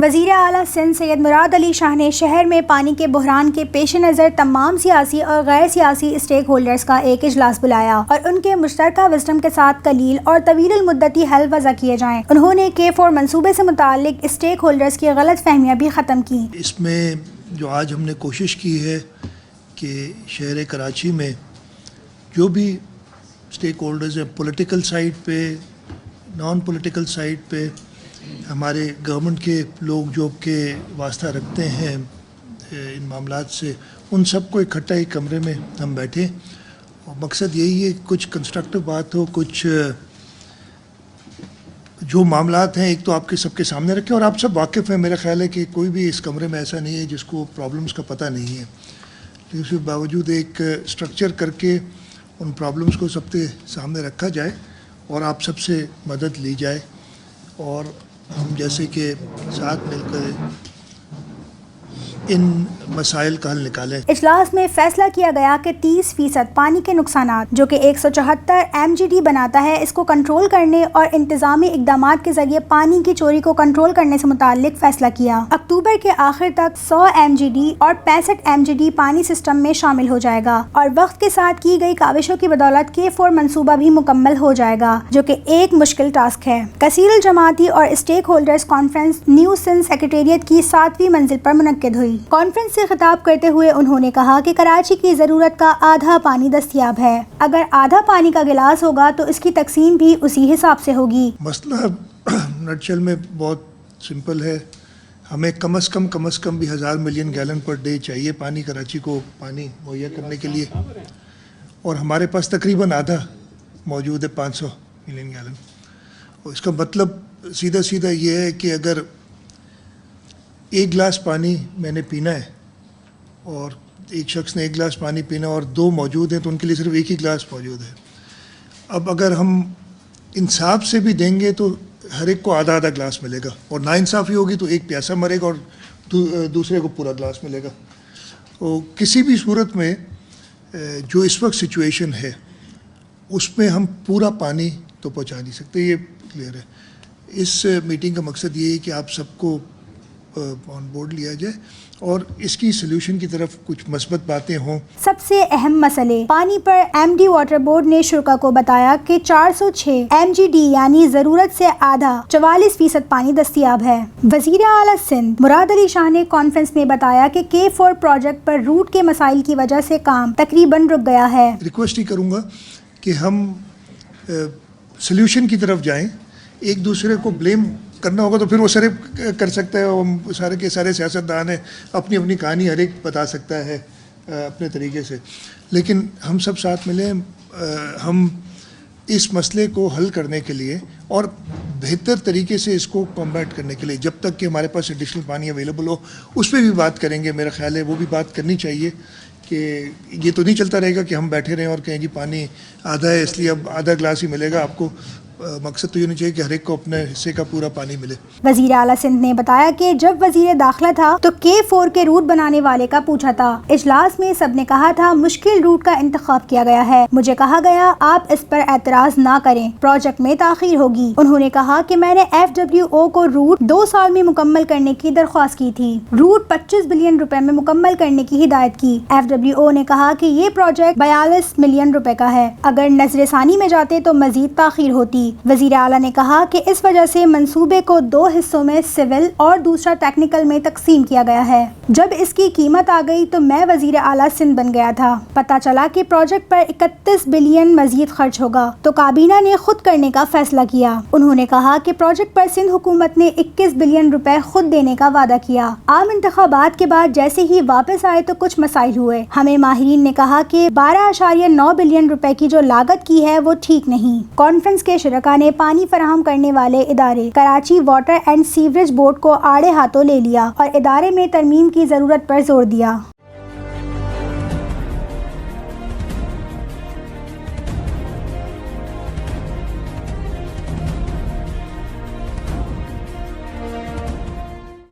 وزیر اعلیٰ سندھ سید مراد علی شاہ نے شہر میں پانی کے بحران کے پیش نظر تمام سیاسی اور غیر سیاسی اسٹیک ہولڈرز کا ایک اجلاس بلایا اور ان کے مشترکہ وزڈم کے ساتھ کلیل اور طویل المدتی حل وضع کیے جائیں۔ انہوں نے K4 منصوبے سے متعلق اسٹیک ہولڈرز کی غلط فہمیاں بھی ختم کی۔ اس میں جو آج ہم نے کوشش کی ہے کہ شہر کراچی میں جو بھی اسٹیک ہولڈرز ہیں، پولیٹیکل سائڈ پہ، نان پولیٹیکل سائڈ پہ، ہمارے گورنمنٹ کے لوگ جو کہ واسطہ رکھتے ہیں ان معاملات سے، ان سب کو اکٹھا ایک کمرے میں ہم بیٹھیں اور مقصد یہی ہے کچھ کنسٹرکٹیو بات ہو، کچھ جو معاملات ہیں ایک تو آپ کے سب کے سامنے رکھیں، اور آپ سب واقف ہیں، میرا خیال ہے کہ کوئی بھی اس کمرے میں ایسا نہیں ہے جس کو پرابلمس کا پتہ نہیں ہے، لیکن اس کے باوجود ایک اسٹرکچر کر کے ان پرابلمس کو سب کے سامنے رکھا جائے اور آپ سب سے مدد لی جائے اور ہم جیسے کہ ساتھ مل کر ان مسائل کا حل نکالیں۔ اجلاس میں فیصلہ کیا گیا کہ 30% پانی کے نقصانات جو کہ 174 MGD بناتا ہے، اس کو کنٹرول کرنے اور انتظامی اقدامات کے ذریعے پانی کی چوری کو کنٹرول کرنے سے متعلق فیصلہ کیا۔ اکتوبر کے آخر تک 100 MGD اور 65 MGD پانی سسٹم میں شامل ہو جائے گا اور وقت کے ساتھ کی گئی کاوشوں کی بدولت K4 منصوبہ بھی مکمل ہو جائے گا، جو کہ ایک مشکل ٹاسک ہے۔ کثیر الجماعتی اور stake holders conference new Sindh secretariat کی 7ویں منزل پر منعقد ہوئی۔ کانفرنس سے خطاب کرتے ہوئے انہوں نے کہا کہ کراچی کی ضرورت کا آدھا پانی دستیاب ہے۔ اگر آدھا پانی کا گلاس ہوگا تو اس کی تقسیم بھی اسی حساب سے ہوگی۔ مسئلہ نٹشل میں بہت سمپل ہے، ہمیں کم از کم بھی 1000 ملین گیلن پر ڈے چاہیے پانی، کراچی کو پانی مہیا کرنے کے لیے، اور ہمارے پاس تقریباً آدھا موجود ہے، 500 ملین گیلن۔ اور اس کا مطلب سیدھا یہ ہے کہ اگر ایک گلاس پانی میں نے پینا ہے اور ایک شخص نے ایک گلاس پانی پینا اور 2 موجود ہیں تو ان کے لیے صرف ایک ہی گلاس موجود ہے۔ اب اگر ہم انصاف سے بھی دیں گے تو ہر ایک کو آدھا گلاس ملے گا، اور ناانصافی ہوگی تو ایک پیاسا مرے گا اور دوسرے کو پورا گلاس ملے گا۔ تو کسی بھی صورت میں جو اس وقت سچویشن ہے اس میں ہم پورا پانی تو پہنچا نہیں سکتے، یہ کلیئر ہے۔ اس میٹنگ کا مقصد یہ ہے کہ آپ سب کو آن بورڈ لیا جائے اور اس کی سلیوشن کی طرف کچھ مثبت باتیں ہوں۔ سب سے اہم مسئلے پانی پر MD واٹر بورڈ نے شرکا کو بتایا کہ 406 MGD یعنی ضرورت سے آدھا 44% پانی دستیاب ہے۔ وزیر اعلیٰ سندھ مراد علی شاہ نے کانفرنس میں بتایا کہ K4 پروجیکٹ پر روٹ کے مسائل کی وجہ سے کام تقریباً رک گیا ہے۔ ریکویسٹ ہی کروں گا کہ ہم سلیوشن کی طرف جائیں، ایک دوسرے کو بلیم کرنا ہوگا تو پھر وہ سارے کر سکتا ہے، وہ سارے کے سارے سیاستدان ہیں، اپنی کہانی ہر ایک بتا سکتا ہے اپنے طریقے سے، لیکن ہم سب ساتھ ملیں، ہم اس مسئلے کو حل کرنے کے لیے اور بہتر طریقے سے اس کو کمبیٹ کرنے کے لیے، جب تک کہ ہمارے پاس ایڈیشنل پانی اویلیبل ہو، اس پہ بھی بات کریں گے۔ میرا خیال ہے وہ بھی بات کرنی چاہیے کہ یہ تو نہیں چلتا رہے گا کہ ہم بیٹھے رہیں اور کہیں جی پانی آدھا ہے اس لیے اب آدھا گلاس ہی ملے گا آپ کو۔ مقصد تو یہ نہیں چاہیے کہ ہر ایک کو اپنے حصے کا پورا پانی ملے۔ وزیر اعلیٰ سندھ نے بتایا کہ جب وزیر داخلہ تھا تو K4 کے روٹ بنانے والے کا پوچھا تھا۔ اجلاس میں سب نے کہا تھا مشکل روٹ کا انتخاب کیا گیا ہے، مجھے کہا گیا آپ اس پر اعتراض نہ کریں، پروجیکٹ میں تاخیر ہوگی۔ انہوں نے کہا کہ میں نے FWO کو روٹ 2 سال میں مکمل کرنے کی درخواست کی تھی، روٹ 25 بلین روپے میں مکمل کرنے کی ہدایت کی۔ FWO نے کہا کہ یہ پروجیکٹ 42 ملین روپے کا ہے، اگر نظر ثانی میں جاتے تو مزید تاخیر ہوتی۔ وزیر اعلیٰ نے کہا کہ اس وجہ سے منصوبے کو 2 حصوں میں سول اور دوسرا ٹیکنیکل میں تقسیم کیا گیا ہے۔ جب اس کی قیمت آ گئی تو میں وزیر اعلیٰ سندھ بن گیا تھا، پتہ چلا کہ پروجیکٹ پر 31 بلین مزید خرچ ہوگا تو کابینہ نے خود کرنے کا فیصلہ کیا۔ انہوں نے کہا کہ پروجیکٹ پر سندھ حکومت نے 21 بلین روپے خود دینے کا وعدہ کیا۔ عام انتخابات کے بعد جیسے ہی واپس آئے تو کچھ مسائل ہوئے، ہمیں ماہرین نے کہا کہ 12.9 بلین روپے کی جو لاگت کی ہے وہ ٹھیک نہیں۔ کانفرنس کے شرکاء نے پانی فراہم کرنے والے ادارے Karachi water and sewerage board کو آڑے ہاتھوں لے لیا اور ادارے میں ترمیم کی ضرورت پر زور دیا۔